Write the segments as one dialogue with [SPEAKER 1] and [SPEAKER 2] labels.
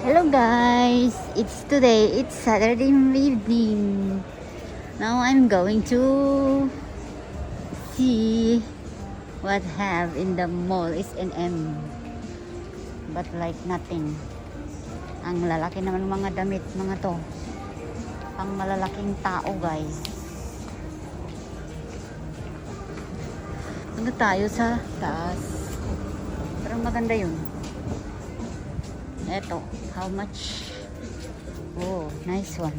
[SPEAKER 1] Hello guys, it's today, it's Saturday evening. Now I'm going to see what have in the mall is N&M. But like nothing. Ang lalaki naman mga damit, mga to. Ang malalaking tao guys. Punta tayo sa taas. Parang maganda yun. Eto, how much? Oh, nice one.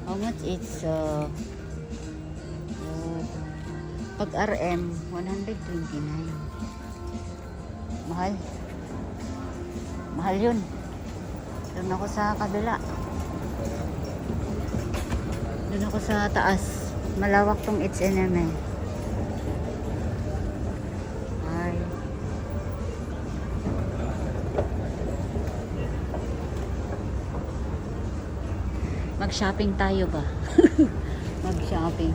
[SPEAKER 1] How much it's pag RM 129. Mahal. Mahal yun. Doon ako sa kabila. Doon ako sa taas. Malawak tong H&M eh. Mag-shopping tayo ba? Mag-shopping.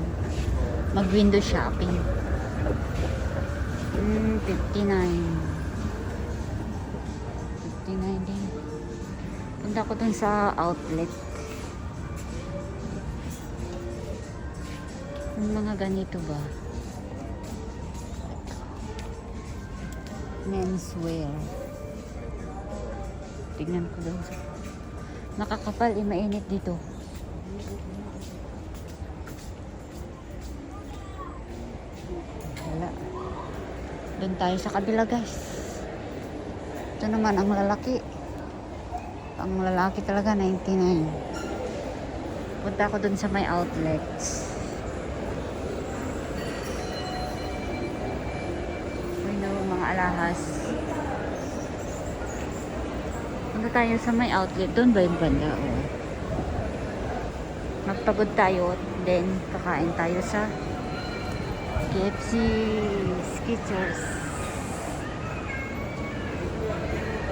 [SPEAKER 1] Mag-window shopping. 59. 59 din. Punta ko dun sa outlet. Yung mga ganito ba? Menswear. Tignan ko dun sa nakakapal, mainit dito. Wala. Doon tayo sa kabila guys. Ito naman ang lalaki. Ang lalaki talaga 99. Punta ako doon sa may outlets. Ayun o, mga alahas. Punta tayo sa may outlet. Doon ba yung banda? Oh. Magpagod tayo. Then, kakain tayo sa KFC Skechers.